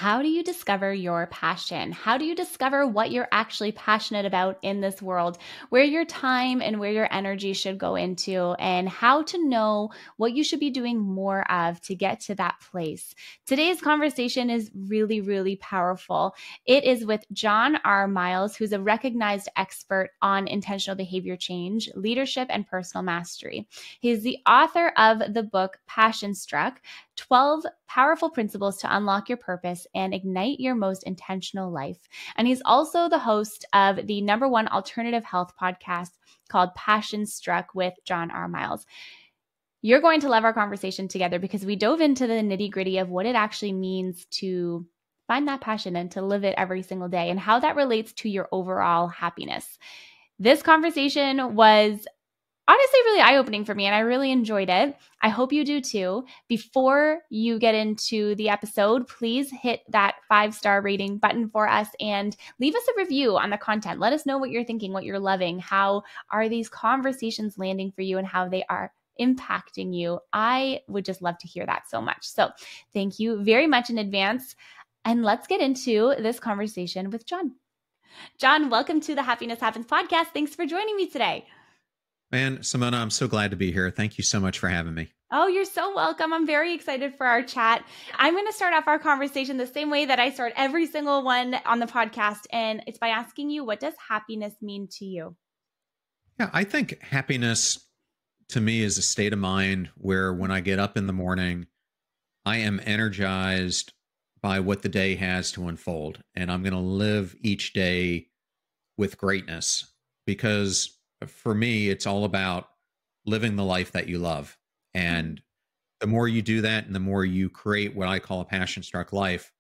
How do you discover your passion? How do you discover what you're actually passionate about in this world, where your time and where your energy should go into, and how to know what you should be doing more of to get to that place? Today's conversation is really, really powerful. It is with John R. Miles, who's a recognized expert on intentional behavior change, leadership, and personal mastery. He's the author of the book Passion Struck, 12 Powerful Principles to Unlock Your Purpose and Ignite Your Most Intentional Life. And he's also the host of the #1 alternative health podcast called Passion Struck with John R. Miles. You're going to love our conversation together because we dove into the nitty-gritty of what it actually means to find that passion and to live it every single day and how that relates to your overall happiness. This conversation was honestly really eye-opening for me, and I really enjoyed it. I hope you do too. Before you get into the episode, please hit that 5-star rating button for us and leave us a review on the content. Let us know what you're thinking, what you're loving. How are these conversations landing for you and how they are impacting you? I would just love to hear that so much. So thank you very much in advance. And let's get into this conversation with John. John, welcome to the Happiness Happens podcast. Thanks for joining me today. Man, Simona, I'm so glad to be here. Thank you so much for having me. Oh, you're so welcome. I'm very excited for our chat. I'm going to start off our conversation the same way that I start every single one on the podcast, and it's by asking you, what does happiness mean to you? Yeah, I think happiness to me is a state of mind where when I get up in the morning, I am energized by what the day has to unfold. And I'm going to live each day with greatness because for me, it's all about living the life that you love. And the more you do that and the more you create what I call a passion struck life,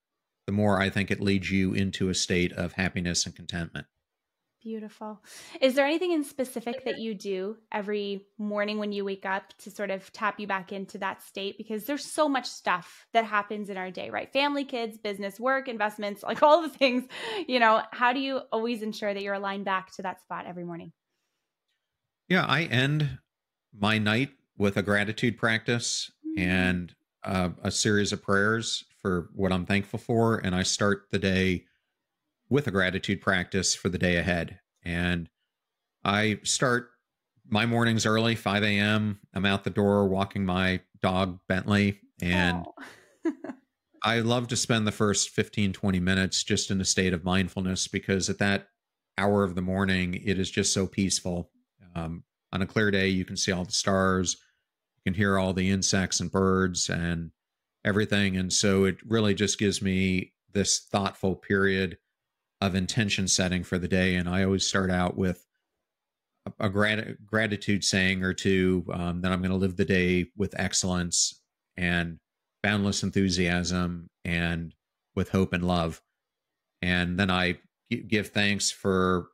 the more I think it leads you into a state of happiness and contentment. Beautiful. Is there anything in specific that you do every morning when you wake up to sort of tap you back into that state? Because there's so much stuff that happens in our day, right? Family, kids, business, work, investments, like all the things, how do you always ensure that you're aligned back to that spot every morning? Yeah, I end my night with a gratitude practice and a series of prayers for what I'm thankful for. And I start the day with a gratitude practice for the day ahead. And I start my mornings early, 5 a.m. I'm out the door walking my dog, Bentley. And I love to spend the first 15, 20 minutes just in a state of mindfulness because at that hour of the morning, it is just so peaceful. On a clear day, you can see all the stars, you can hear all the insects and birds and everything. And so it really just gives me this thoughtful period of intention setting for the day. And I always start out with a gratitude saying or two that I'm going to live the day with excellence and boundless enthusiasm and with hope and love. And then I give thanks for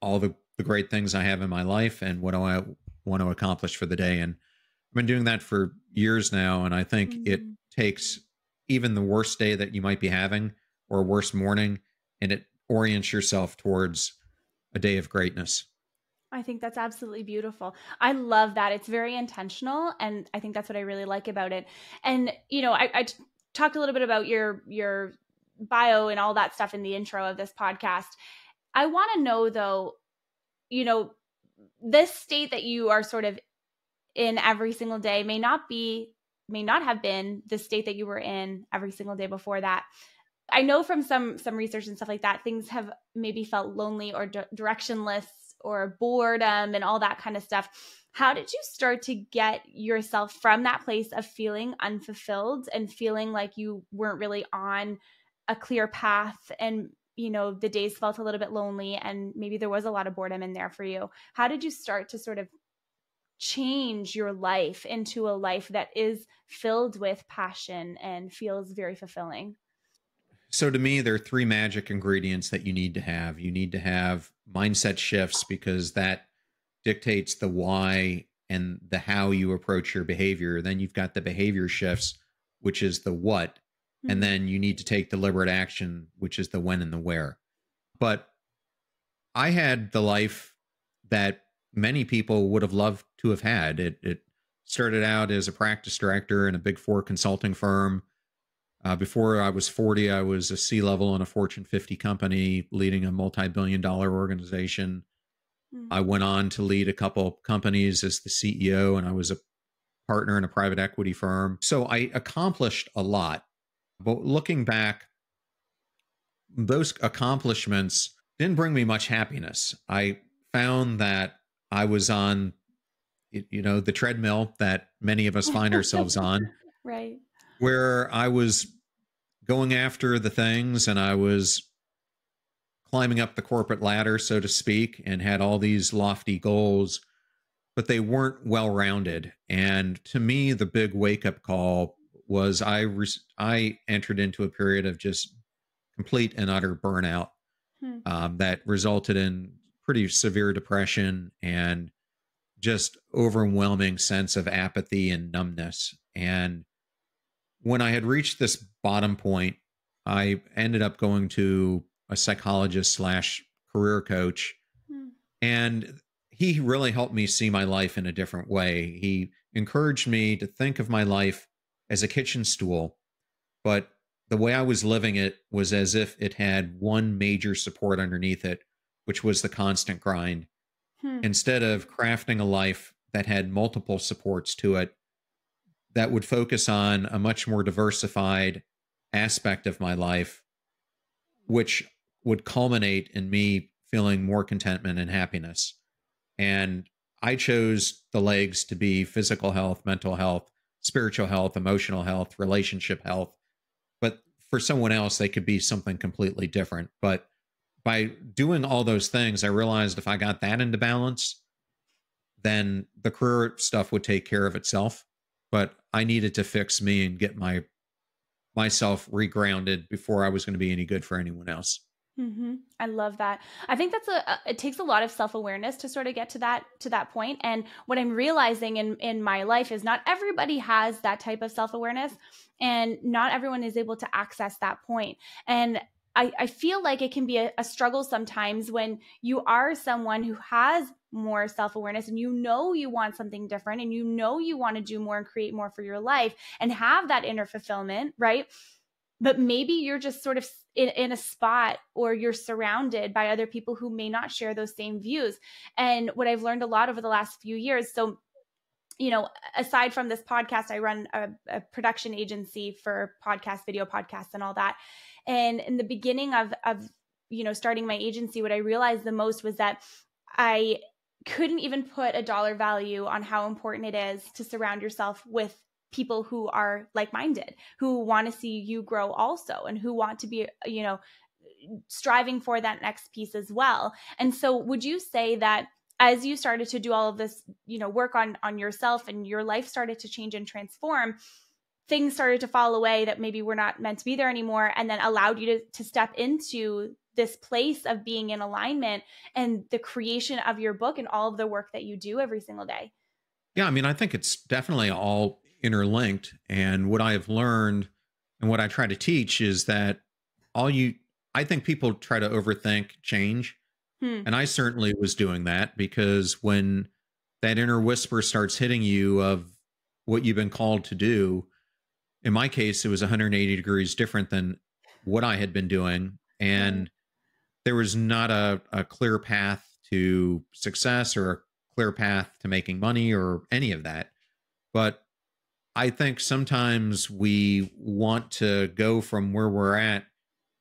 all the great things I have in my life and what I want to accomplish for the day. And I've been doing that for years now. And I think it takes even the worst day that you might be having or a worst morning, and it orients yourself towards a day of greatness. I think that's absolutely beautiful. I love that. It's very intentional. And I think that's what I really like about it. And, I talked a little bit about your bio and all that stuff in the intro of this podcast. I want to know though, this state that you are sort of in every single day may not have been the state that you were in every single day before that. I know from some research and stuff like that, things have maybe felt lonely or directionless or boredom and all that kind of stuff. How did you start to get yourself from that place of feeling unfulfilled and feeling like you weren't really on a clear path and, the days felt a little bit lonely and maybe there was a lot of boredom in there for you? How did you start to sort of change your life into a life that is filled with passion and feels very fulfilling? So to me, there are 3 magic ingredients that you need to have. You need to have mindset shifts because that dictates the why and the how you approach your behavior. Then you've got the behavior shifts, which is the what. And then you need to take deliberate action, which is the when and the where. But I had the life that many people would have loved to have had. It started out as a practice director in a Big 4 consulting firm. Before I was 40, I was a C-level in a Fortune 50 company leading a multi-billion dollar organization. Mm. I went on to lead a couple companies as the CEO, and I was a partner in a private equity firm. So I accomplished a lot. But looking back, those accomplishments didn't bring me much happiness. I found that I was on, the treadmill that many of us find ourselves on, Right. where I was going after the things and I was climbing up the corporate ladder, so to speak, and had all these lofty goals, but they weren't well rounded. And to me, the big wake up call was I entered into a period of just complete and utter burnout Hmm. that resulted in pretty severe depression and just overwhelming sense of apathy and numbness. And when I had reached this bottom point, I ended up going to a psychologist slash career coach, Hmm. and he really helped me see my life in a different way. He encouraged me to think of my life as a kitchen stool, but the way I was living it was as if it had one major support underneath it, which was the constant grind. Hmm. Instead of crafting a life that had multiple supports to it, that would focus on a much more diversified aspect of my life, which would culminate in me feeling more contentment and happiness. And I chose the legs to be physical health, mental health, spiritual health, emotional health, relationship health. But for someone else, they could be something completely different. But by doing all those things, I realized if I got that into balance, then the career stuff would take care of itself. But I needed to fix me and get myself regrounded before I was going to be any good for anyone else. Mm-hmm. I love that. I think it takes a lot of self-awareness to sort of get to that point. And what I'm realizing in my life is not everybody has that type of self-awareness, and not everyone is able to access that point. And I feel like it can be a struggle sometimes when you are someone who has more self-awareness and you want something different and you want to do more and create more for your life and have that inner fulfillment, right? But maybe you're just sort of in a spot, or you're surrounded by other people who may not share those same views. And what I've learned a lot over the last few years, so, aside from this podcast, I run a production agency for podcasts, video podcasts, and all that. And in the beginning of starting my agency, what I realized the most was that I couldn't even put a dollar value on how important it is to surround yourself with people who are like-minded, who want to see you grow also, and who want to be, striving for that next piece as well. And so would you say that as you started to do all of this, work on yourself, and your life started to change and transform, things started to fall away that maybe were not meant to be there anymore, and then allowed you to step into this place of being in alignment and the creation of your book and all of the work that you do every single day? Yeah, I mean, I think it's definitely all interlinked. And what I've learned and what I try to teach is that I think people try to overthink change. Hmm. And I certainly was doing that, because when that inner whisper starts hitting you of what you've been called to do, in my case, it was 180 degrees different than what I had been doing. Right. And there was not a clear path to success or a clear path to making money or any of that. But I think sometimes we want to go from where we're at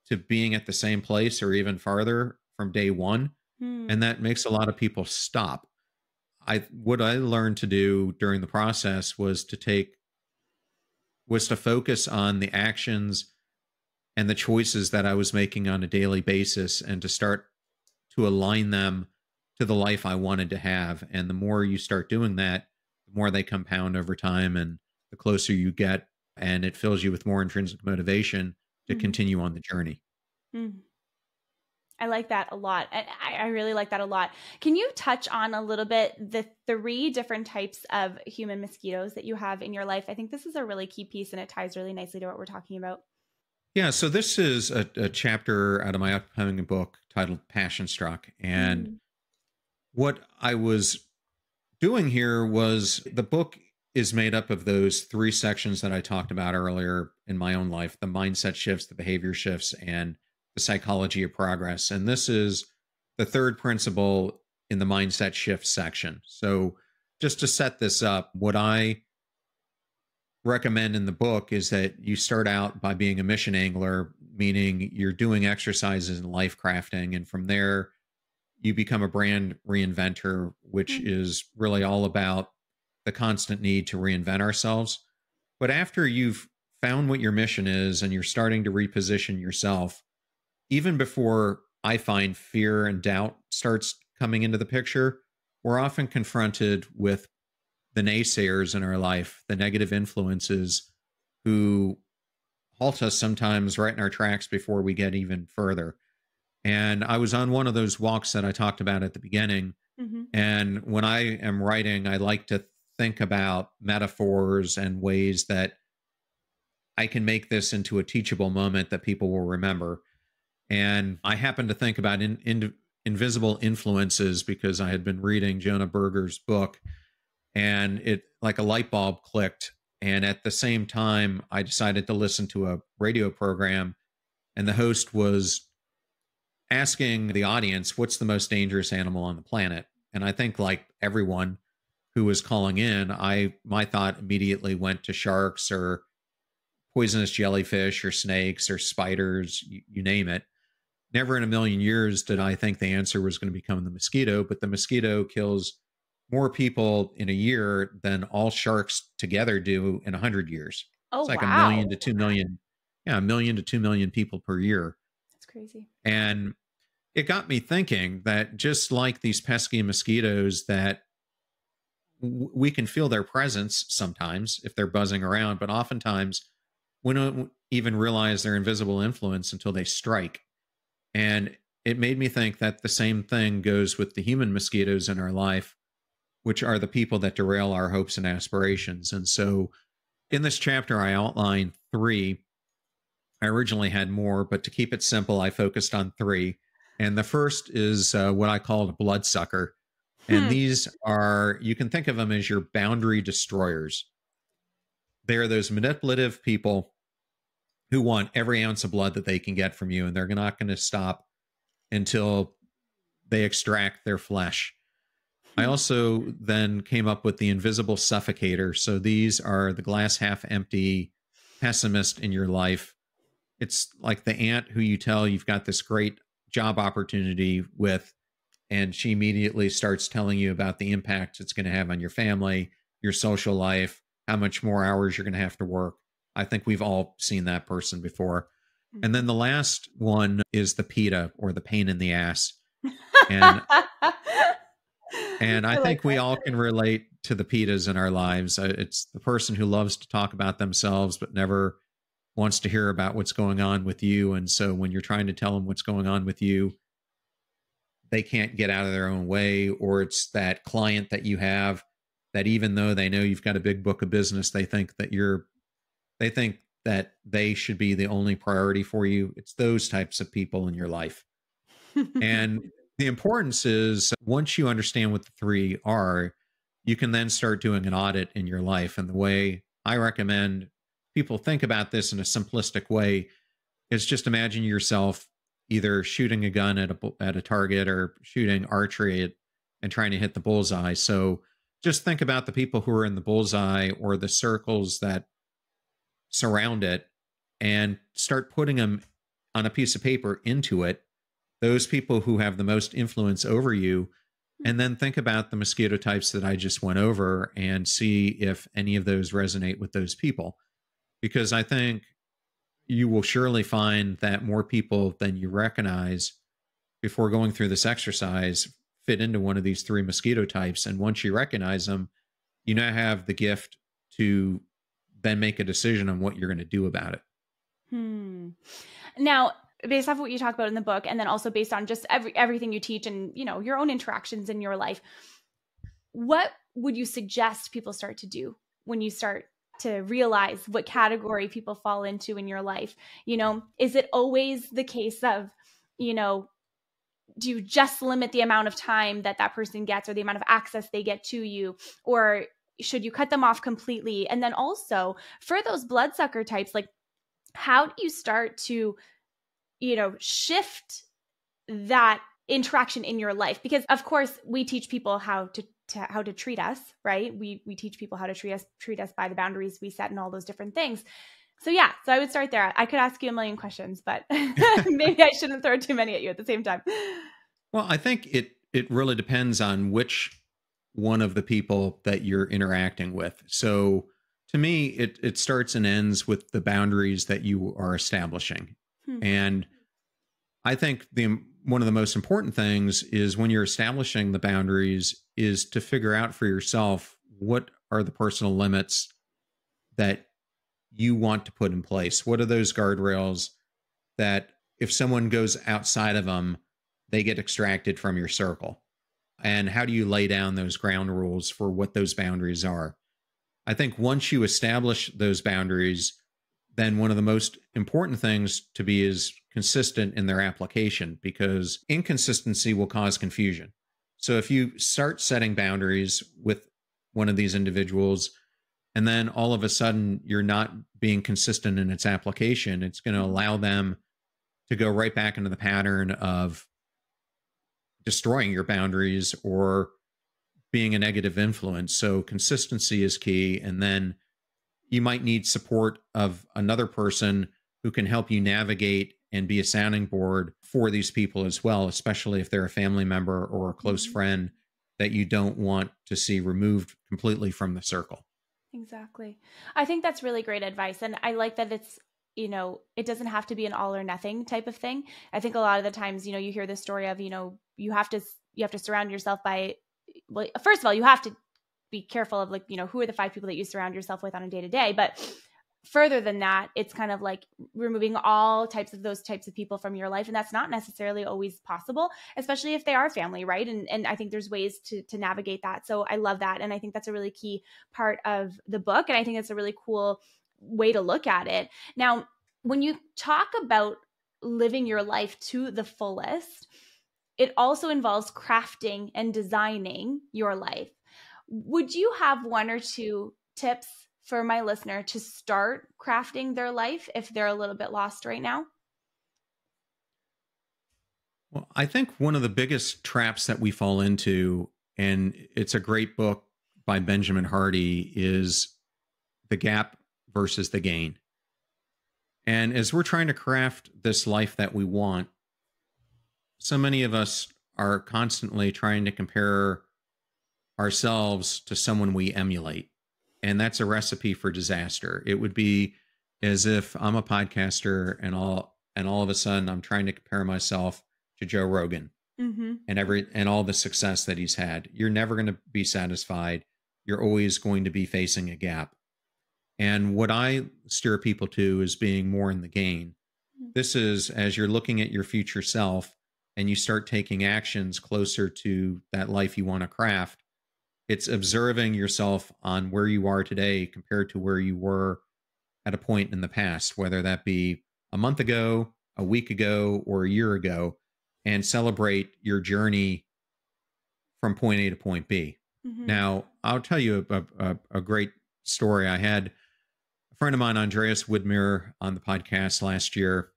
to being at the same place or even farther from day one. Hmm. And that makes a lot of people stop. What I learned to do during the process was to focus on the actions and the choices that I was making on a daily basis, and to start to align them to the life I wanted to have. And the more you start doing that, the more they compound over time, and the closer you get, and it fills you with more intrinsic motivation to Mhm. continue on the journey. Mhm. I like that a lot. I really like that a lot. Can you touch on a little bit the three different types of human mosquitoes that you have in your life? I think this is a really key piece, and it ties really nicely to what we're talking about. Yeah, so this is a chapter out of my upcoming book titled Passion Struck. And Mm. what I was doing here was, the book is made up of those three sections that I talked about earlier in my own life: the mindset shifts, the behavior shifts, and the psychology of progress. And this is the third principle in the mindset shift section. So, just to set this up, what I recommend in the book is that you start out by being a mission angler, meaning you're doing exercises in life crafting. And from there, you become a brand reinventor, which is really all about the constant need to reinvent ourselves. But after you've found what your mission is and you're starting to reposition yourself, even before I find fear and doubt starts coming into the picture, we're often confronted with the naysayers in our life, the negative influences who halt us sometimes right in our tracks before we get even further. And I was on one of those walks that I talked about at the beginning. Mm-hmm. And when I am writing, I like to think about metaphors and ways that I can make this into a teachable moment that people will remember. And I happened to think about invisible influences because I had been reading Jonah Berger's book, and it, like a light bulb clicked. And at the same time, I decided to listen to a radio program, and the host was asking the audience, what's the most dangerous animal on the planet? And I think, like everyone who was calling in, my thought immediately went to sharks or poisonous jellyfish or snakes or spiders, you name it. Never in a million years did I think the answer was going to become the mosquito, but the mosquito kills more people in a year than all sharks together do in 100 years. Oh, It's like wow. 1 million to 2 million. Yeah, 1 million to 2 million people per year. That's crazy. And it got me thinking that just like these pesky mosquitoes, that we can feel their presence sometimes if they're buzzing around, but oftentimes we don't even realize their invisible influence until they strike. And it made me think that the same thing goes with the human mosquitoes in our life, which are the people that derail our hopes and aspirations. And so in this chapter, I outlined three. I originally had more, but to keep it simple, I focused on three. And the first is what I call a bloodsucker. And these are, you can think of them as your boundary destroyers. They're those manipulative people who want every ounce of blood that they can get from you, and they're not going to stop until they extract their flesh. I also then came up with the invisible suffocator. So these are the glass half empty pessimist in your life. It's like the aunt who you tell you've got this great job opportunity with, and she immediately starts telling you about the impact it's going to have on your family, your social life, how much more hours you're going to have to work. I think we've all seen that person before. And then the last one is the PETA, or the pain in the ass. And I think we all can relate to the PETAs in our lives. It's the person who loves to talk about themselves, but never wants to hear about what's going on with you. And so when you're trying to tell them what's going on with you, they can't get out of their own way. Or it's that client that you have that, even though they know you've got a big book of business, they think that they should be the only priority for you. It's those types of people in your life. And the importance is, once you understand what the three are, you can then start doing an audit in your life. And the way I recommend people think about this in a simplistic way is just imagine yourself either shooting a gun at a target, or shooting archery and trying to hit the bullseye. So just think about the people who are in the bullseye, or the circles that surround it, and start putting them on a piece of paper into it, those people who have the most influence over you. And then think about the mosquito types that I just went over, and see if any of those resonate with those people. Because I think you will surely find that more people than you recognize before going through this exercise fit into one of these three mosquito types. And once you recognize them, you now have the gift to then make a decision on what you're going to do about it. Now, based off what you talk about in the book, and then also based on just everything you teach and, your own interactions in your life, what would you suggest people start to do when you start to realize what category people fall into in your life? Is it always the case of, do you just limit the amount of time that person gets, or the amount of access they get to you? Or should you cut them off completely? And then also for those bloodsucker types, like how do you start to, shift that interaction in your life? Because of course we teach people how to treat us, right? We teach people how to treat us by the boundaries we set and all those different things. So yeah, so I would start there. I could ask you a million questions, but maybe I shouldn't throw too many at you at the same time. Well, I think it really depends on which one of the people that you're interacting with. So to me, it starts and ends with the boundaries that you are establishing. Hmm. And I think one of the most important things is when you're establishing the boundaries is to figure out for yourself what are the personal limits that you want to put in place. What are those guardrails that if someone goes outside of them, they get extracted from your circle? And how do you lay down those ground rules for what those boundaries are? I think once you establish those boundaries, then one of the most important things to be is consistent in their application, because inconsistency will cause confusion. So if you start setting boundaries with one of these individuals, and then all of a sudden you're not being consistent in its application, it's going to allow them to go right back into the pattern of destroying your boundaries or being a negative influence. So consistency is key. And then you might need support of another person who can help you navigate and be a sounding board for these people as well, especially if they're a family member or a close friend that you don't want to see removed completely from the circle. Exactly. I think that's really great advice. And I like that it's, it doesn't have to be an all or nothing type of thing. I think a lot of the times, you hear the story of, you have to surround yourself by, well, first of all, you have to be careful of who are the 5 people that you surround yourself with on a day to day. But further than that, it's kind of like removing all types of those types of people from your life. And that's not necessarily always possible, especially if they are family, right? And I think there's ways to navigate that. So I love that. And I think that's a really key part of the book. And I think it's a really cool way to look at it. Now, when you talk about living your life to the fullest, it also involves crafting and designing your life. Would you have 1 or 2 tips for my listener to start crafting their life if they're a little bit lost right now? Well, I think one of the biggest traps that we fall into, and it's a great book by Benjamin Hardy, is the gap versus the gain. And as we're trying to craft this life that we want, so many of us are constantly trying to compare ourselves to someone we emulate. And that's a recipe for disaster. It would be as if I'm a podcaster and all of a sudden I'm trying to compare myself to Joe Rogan and all the success that he's had. You're never going to be satisfied. You're always going to be facing a gap. And what I steer people to is being more in the gain. This is as you're looking at your future self and you start taking actions closer to that life you want to craft. It's observing yourself on where you are today compared to where you were at a point in the past, whether that be a month ago, a week ago, or a year ago, and celebrate your journey from point A to point B. Now, I'll tell you a great story. I had a friend of mine, Andreas Widmer, on the podcast last year.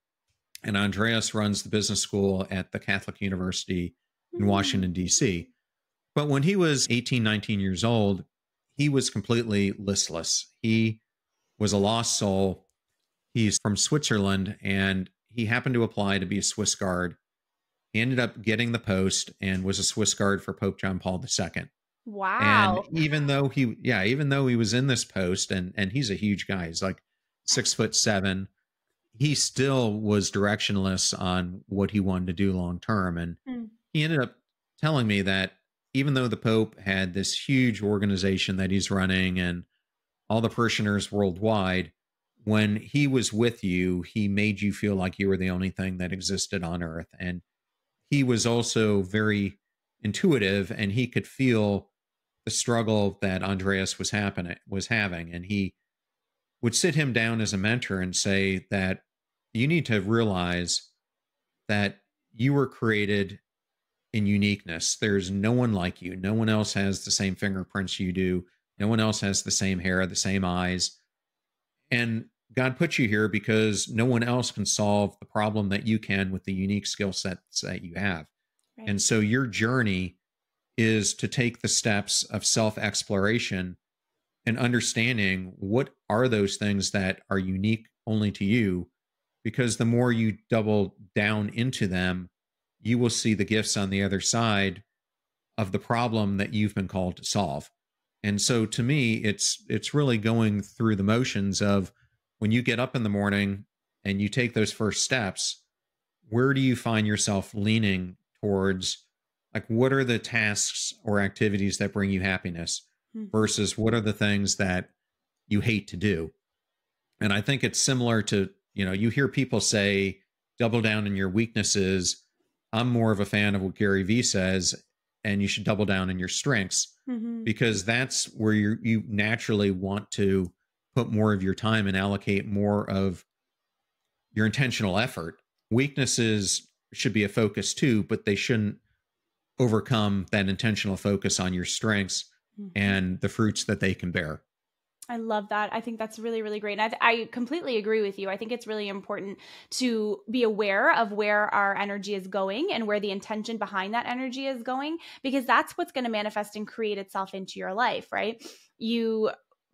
And Andreas runs the business school at the Catholic University in Washington, D.C. But when he was 18, 19 years old, he was completely listless. He was a lost soul. He's from Switzerland, and he happened to apply to be a Swiss Guard. He ended up getting the post and was a Swiss Guard for Pope John Paul II. Wow. And even though he was in this post, and he's a huge guy, he's like 6'7", he still was directionless on what he wanted to do long term. And he ended up telling me that even though the Pope had this huge organization that he's running and all the parishioners worldwide, when he was with you, he made you feel like you were the only thing that existed on earth. And he was also very intuitive, and he could feel the struggle that Andreas was having. And he would sit him down as a mentor and say that you need to realize that you were created in uniqueness. There's no one like you. No one else has the same fingerprints you do. No one else has the same hair, the same eyes. And God put you here because no one else can solve the problem that you can with the unique skill sets that you have. And Right. so your journey is to take the steps of self exploration and understanding what are those things that are unique only to you. Because the more you double down into them, you will see the gifts on the other side of the problem that you've been called to solve. And so to me, it's really going through the motions of when you get up in the morning and you take those first steps, where do you find yourself leaning towards, like what are the tasks or activities that bring you happiness Mhm. versus what are the things that you hate to do? And I think it's similar to, you hear people say, double down in your weaknesses. I'm more of a fan of what Gary Vee says, and you should double down in your strengths Mhm. because that's where you naturally want to put more of your time and allocate more of your intentional effort. Weaknesses should be a focus too, but they shouldn't overcome that intentional focus on your strengths Mhm. and the fruits that they can bear. I love that. I think that's really, really great. And I completely agree with you. I think it's really important to be aware of where our energy is going and where the intention behind that energy is going, because that's what's going to manifest and create itself into your life, right? You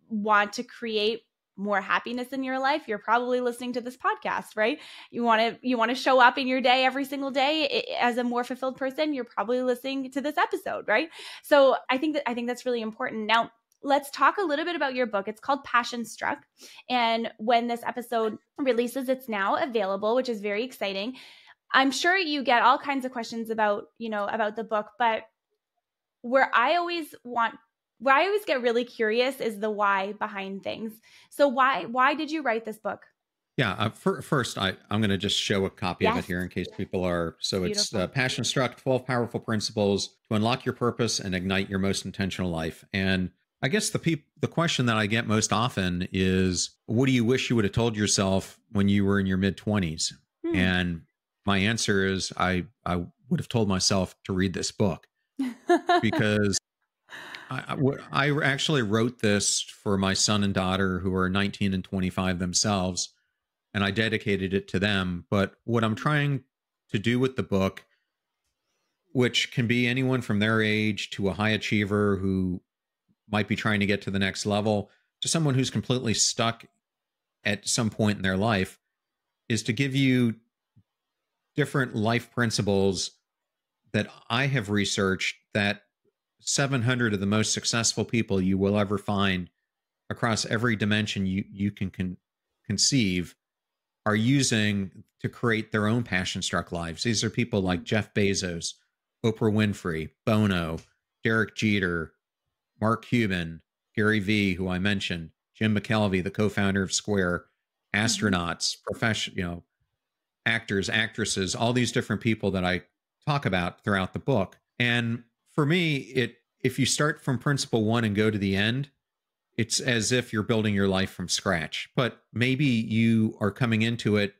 want to create more happiness in your life, you're probably listening to this podcast, right? You want to show up in your day every single day as a more fulfilled person, you're probably listening to this episode, right? So I think that's really important. Now, let's talk a little bit about your book. It's called Passion Struck. And when this episode releases, it's now available, which is very exciting. I'm sure you get all kinds of questions about the book, but where I always want where I always get really curious is the why behind things. So why did you write this book? Yeah. First, I'm going to just show a copy of it Yes. here in case people are. So it's Beautiful. Passion Struck 12 Powerful Principles to Unlock Your Purpose and Ignite Your Most Intentional Life. And I guess the question that I get most often is, what do you wish you would have told yourself when you were in your mid 20s? Hmm. And my answer is, I would have told myself to read this book because I actually wrote this for my son and daughter who are 19 and 25 themselves, and I dedicated it to them. But what I'm trying to do with the book, which can be anyone from their age to a high achiever who might be trying to get to the next level, to someone who's completely stuck at some point in their life, is to give you different life principles that I have researched that 700 of the most successful people you will ever find across every dimension you can conceive are using to create their own passion struck lives. These are people like Jeff Bezos, Oprah Winfrey, Bono, Derek Jeter, Mark Cuban, Gary Vee, who I mentioned, Jim McKelvey, the co-founder of Square, Mhm. astronauts, actors, actresses, all these different people that I talk about throughout the book. And for me, if you start from principle one and go to the end, it's as if you're building your life from scratch. But maybe you are coming into it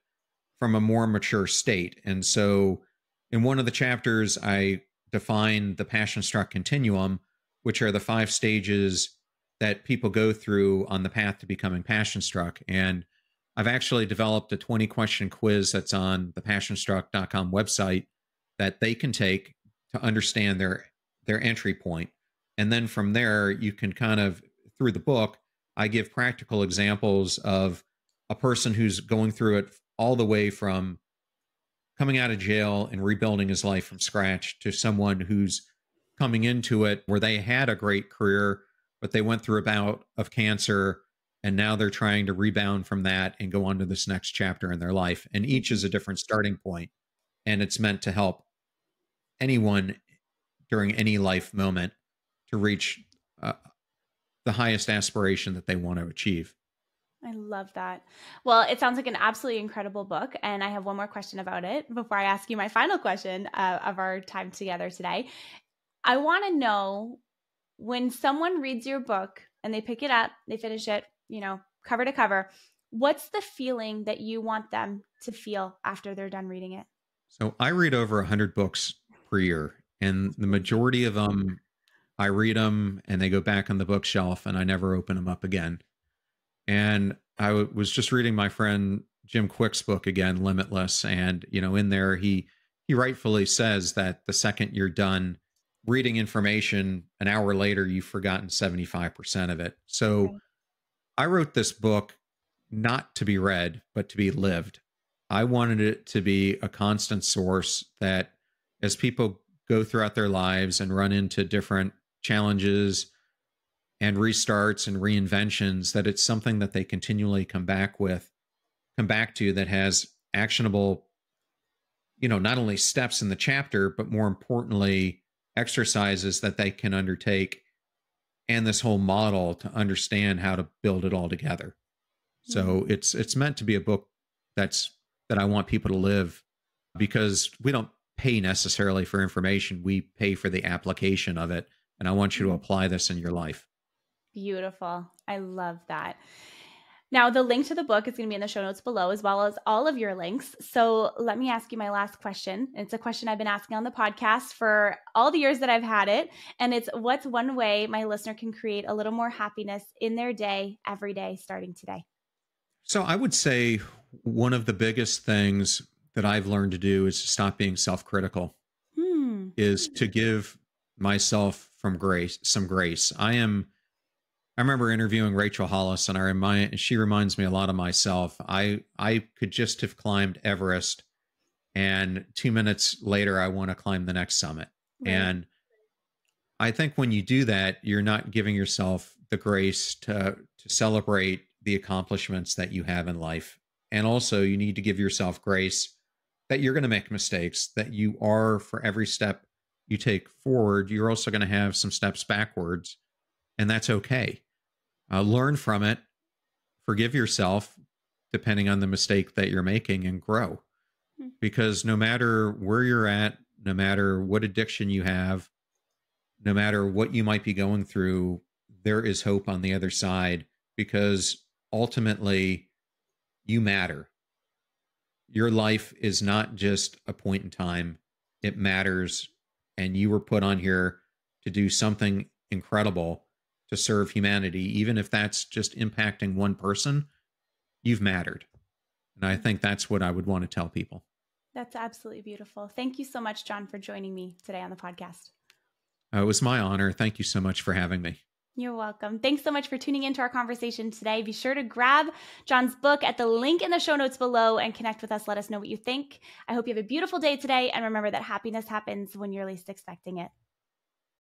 from a more mature state. And so in one of the chapters, I define the passion struck continuum, which are the 5 stages that people go through on the path to becoming passion struck. And I've actually developed a 20-question quiz that's on the passionstruck.com website that they can take to understand their entry point. And then from there, you can kind of, through the book, I give practical examples of a person who's going through it all the way from coming out of jail and rebuilding his life from scratch to someone who's coming into it where they had a great career, but they went through a bout of cancer and now they're trying to rebound from that and go on to this next chapter in their life. And each is Mhm. a different starting point, and it's meant to help anyone during any life moment to reach uh, the highest aspiration that they want to achieve. I love that. Well, it sounds like an absolutely incredible book. And I have one more question about it before I ask you my final question of our time together today. I want to know, when someone reads your book and they pick it up, they finish it, cover to cover, what's the feeling that you want them to feel after they're done reading it? So I read over 100 books per year, and the majority of them I read them and they go back on the bookshelf and I never open them up again. And was just reading my friend Jim Quick's book again, Limitless. And, in there, he rightfully says that the second you're done reading information, an hour later, you've forgotten 75% of it. So Right. I wrote this book not to be read, but to be lived. I wanted it to be a constant source that as people go throughout their lives and run into different challenges and restarts and reinventions, that it's something that they continually come back to that has actionable, not only steps in the chapter, but more importantly, exercises that they can undertake and this whole model to understand how to build it all together. Mm. So it's meant to be a book that I want people to live, because we don't pay necessarily for information. We pay for the application of it. And I want you to Mm. apply this in your life. Beautiful. I love that. Now, the link to the book is going to be in the show notes below, as well as all of your links. So let me ask you my last question. It's a question I've been asking on the podcast for all the years that I've had it. And it's, what's one way my listener can create a little more happiness in their day, every day, starting today? So I would say one of the biggest things that I've learned to do is to stop being self-critical, is to give myself some grace. I remember interviewing Rachel Hollis, and she reminds me a lot of myself. I could just have climbed Everest, and 2 minutes later, I want to climb the next summit. Right. And I think when you do that, you're not giving yourself the grace to celebrate the accomplishments that you have in life. And also, you need to give yourself grace that you're going to make mistakes, that you are, for every step you take forward, you're also going to have some steps backwards, and that's okay. Learn from it, forgive yourself, depending on the mistake that you're making, and grow. Mm. Because no matter where you're at, no matter what addiction you have, no matter what you might be going through, there is hope on the other side, because ultimately you matter. Your life is not just a point in time, it matters. And you were put on here to do something incredible to serve humanity. Even if that's just impacting one person, you've mattered. And I think that's what I would want to tell people. That's absolutely beautiful. Thank you so much, John, for joining me today on the podcast. It was my honor. Thank you so much for having me. You're welcome. Thanks so much for tuning into our conversation today. Be sure to grab John's book at the link in the show notes below and connect with us. Let us know what you think. I hope you have a beautiful day today. And remember that happiness happens when you're least expecting it.